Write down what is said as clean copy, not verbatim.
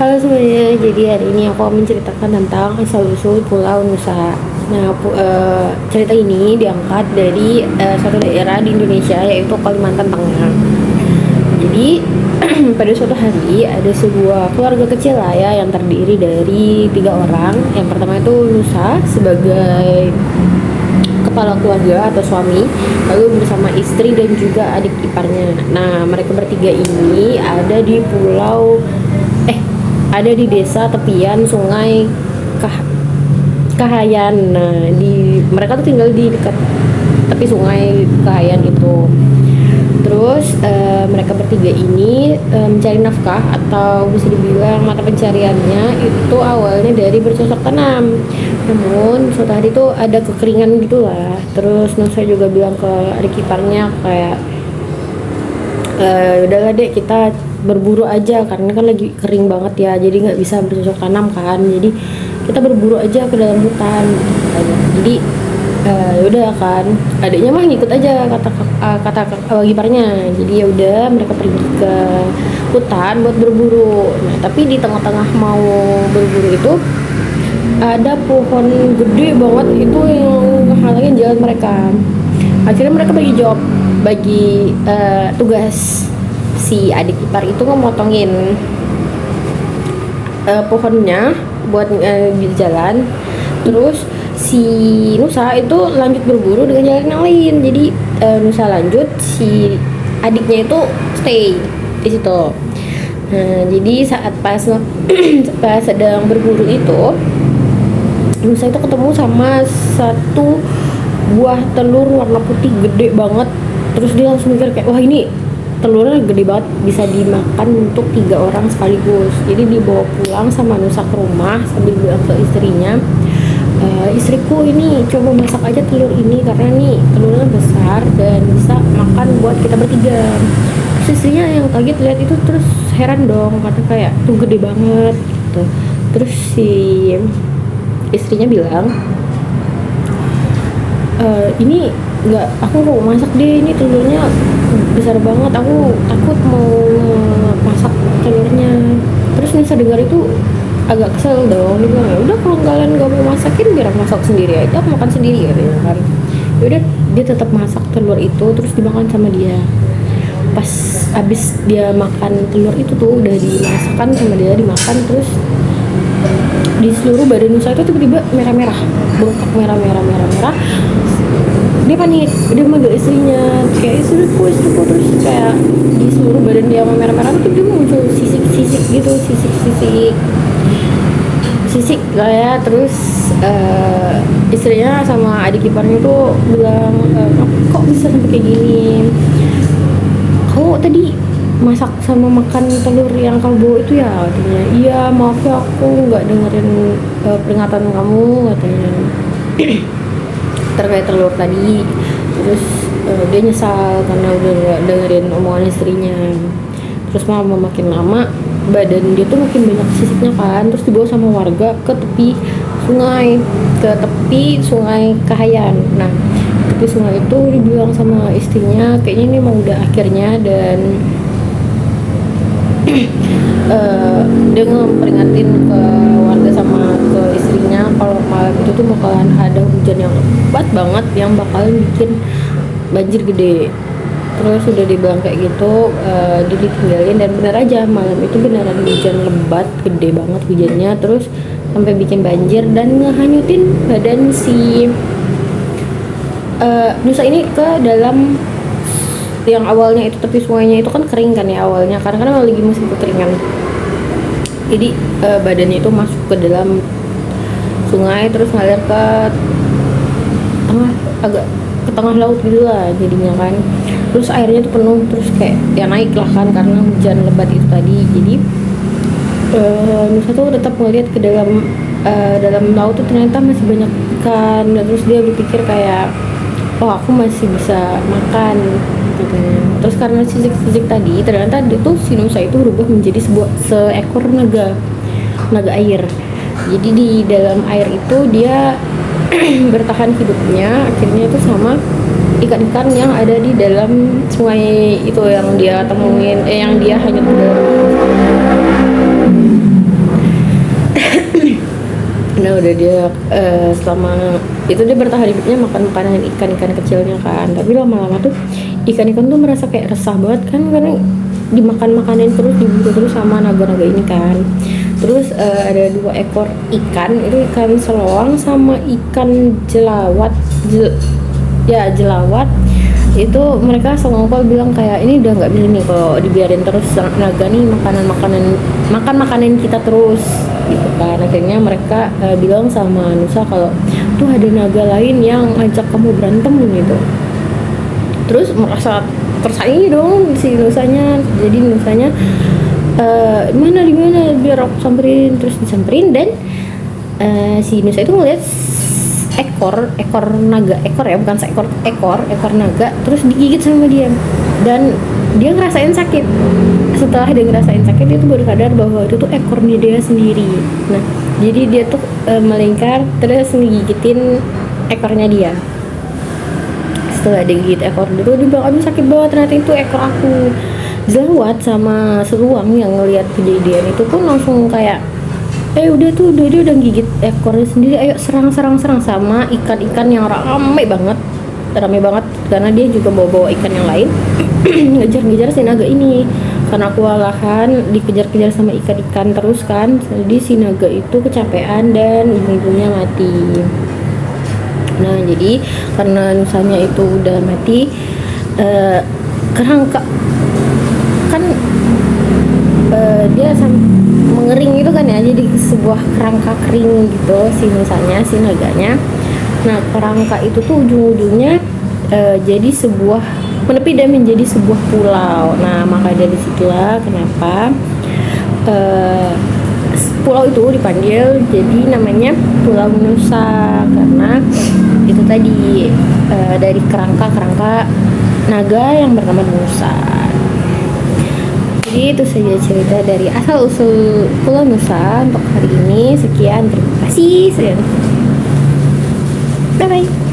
Halo semuanya, jadi hari ini aku akan menceritakan tentang asal-usul Pulau Nusa. Nah, cerita ini diangkat dari suatu daerah di Indonesia yaitu Kalimantan Tengah. Jadi pada suatu hari ada sebuah keluarga kecil lah ya yang terdiri dari 3 orang. Yang pertama itu Nusa sebagai kepala keluarga atau suami, lalu bersama istri dan juga adik iparnya. Nah, mereka bertiga ini ada di desa tepian Sungai Kahayan. Nah, mereka tuh tinggal di dekat tepi Sungai Kahayan itu. Terus mereka bertiga ini mencari nafkah atau bisa dibilang mata pencariannya itu awalnya dari bercocok tanam. Namun suatu hari itu ada kekeringan gitulah. Terus Nusa juga bilang ke adik iparnya kayak udahlah dek, kita berburu aja karena kan lagi kering banget ya, jadi nggak bisa bercocok tanam kan, jadi kita berburu aja ke dalam hutan gitu. Jadi udah kan, adiknya mah ngikut aja kata iparnya. Jadi ya udah, mereka pergi ke hutan buat berburu. Nah, tapi di tengah-tengah mau berburu itu ada pohon gede banget itu yang menghalangin jalan mereka. Akhirnya mereka bagi tugas. Si adik ipar itu ngemotongin pohonnya buat jalan. Terus si Nusa itu lanjut berburu dengan jalan yang lain. Jadi Nusa lanjut, si adiknya itu stay di situ. Nah, jadi saat pas sedang berburu itu, Nusa itu ketemu sama satu buah telur warna putih gede banget. Terus dia langsung mikir kayak, wah ini telurnya gede banget, bisa dimakan untuk 3 orang sekaligus. Jadi dibawa pulang sama Nusa ke rumah sambil bilang ke istrinya, istriku ini coba masak aja telur ini karena nih telurnya besar dan bisa makan buat kita bertiga. Terus istrinya yang kaget lihat itu terus heran dong karena kayak tuh gede banget gitu. Terus si istrinya bilang, ini nggak, aku mau masak deh, ini telurnya besar banget, aku takut mau masak telurnya. Terus Nisa dengar itu agak kesel dong, dia bilang ya udah kalau kalian nggak mau masakin biar aku masak sendiri aja, aku makan sendiri katanya kan. Yaudah, dia tetap masak telur itu terus dimakan sama dia. Pas abis dia makan telur itu tuh udah dimasakkan sama dia, dimakan, terus di seluruh badan Nusa itu tiba-tiba merah-merah, bengkak merah. Dia panik, dia manggil istrinya kayak istriku, terus kayak di seluruh badan dia merah-merah itu dia muncul sisik-sisik gitu, sisik lah ya. Terus istrinya sama adik iparnya tuh bilang, kok bisa sampai kayak gini, kamu tadi masak sama makan telur yang kamu bawa itu ya, katanya. Iya maaf ya, aku nggak dengerin peringatan kamu, katanya. Terkait telur tadi. Terus dia nyesal karena udah gak dengerin omongan istrinya. Terus makin lama badan dia tuh makin banyak sisiknya kan. Terus dibawa sama warga ke tepi sungai Kahayan. Nah, tepi sungai itu dibilang sama istrinya kayaknya ini mau udah akhirnya, dan dia ngeperingatin ke warga sama ke istrinya kalau malam itu tuh bakalan ada hujan yang lebat banget yang bakalan bikin banjir gede. Terus udah dibilang kayak gitu, dia ditinggalin, dan benar aja malam itu beneran hujan lebat gede banget hujannya, terus sampai bikin banjir dan ngehanyutin badan si Nusa ini ke dalam. Yang awalnya itu tepi sungainya itu kan kering kan ya awalnya, karena lagi musim kekeringan. Jadi badannya itu masuk ke dalam sungai terus ngalir ke tengah laut gitu lah jadinya kan. Terus airnya tuh penuh, terus kayak ya naik lah kan karena hujan lebat itu tadi. Jadi Nusa tuh tetap ngeliat ke dalam laut tuh ternyata masih banyak ikan. Dan terus dia berpikir kayak, oh aku masih bisa makan katanya. Terus karena sisik-sisik tadi, ternyata dia tuh si Nusa itu berubah menjadi seekor naga air. Jadi di dalam air itu dia bertahan hidupnya akhirnya itu sama ikan-ikan yang ada di dalam sungai itu yang dia temuin, yang dia hanyut ke dalam. Nah udah dia selama itu dia bertahan hidupnya makan makanan ikan-ikan kecilnya kan, tapi lama-lama tuh ikan-ikan tuh merasa kayak resah banget kan, karena dimakan makanin terus, diburu terus sama naga-naga ini kan. Terus ada 2 ekor ikan, itu ikan seloang sama ikan jelawat, jelawat. Itu mereka sengongkol bilang kayak ini udah nggak bisa nih kalau dibiarin terus naga nih makan makanan kita terus gitu kan. Akhirnya mereka bilang sama Nusa kalau tuh ada naga lain yang ngajak kamu berantem gitu. Terus merasa tersaingi dong si Nusanya, jadi Nusanya mana di mana biar aku samperin, terus disamperin. Dan si Nusa itu ngeliat ekor naga, bukan ekor naga, terus digigit sama dia, dan dia ngerasain sakit. Setelah dia ngerasain sakit, dia tuh baru sadar bahwa itu tuh ekornya dia sendiri. Nah jadi dia tuh melingkar terus ngegigitin ekornya dia. Setelah digigit ekor itu, dia bilang aduh sakit banget, ternyata itu ekor aku. Jelawat sama seruang yang ngelihat kejadian itu pun langsung kayak udah dia udah gigit ekornya sendiri, ayo serang sama ikan-ikan yang rame banget karena dia juga bawa ikan yang lain. Ngejar si naga ini karena kewalahan dikejar-kejar sama ikan-ikan terus kan. Jadi si naga itu kecapean dan ujung-ujungnya mati. Nah jadi karena Nusanya itu udah mati, kerangka kan dia mengering itu kan ya, jadi sebuah kerangka kering gitu si Nusanya, si naganya. Nah kerangka itu tuh ujung-ujungnya jadi sebuah menepi dan menjadi sebuah pulau. Nah maka dari situlah kenapa pulau itu dipanggil jadi namanya Pulau Nusa, karena itu tadi dari kerangka naga yang bernama Nusa. Jadi itu saja cerita dari asal usul Pulau Nusa untuk hari ini. Sekian, terima kasih. Bye bye.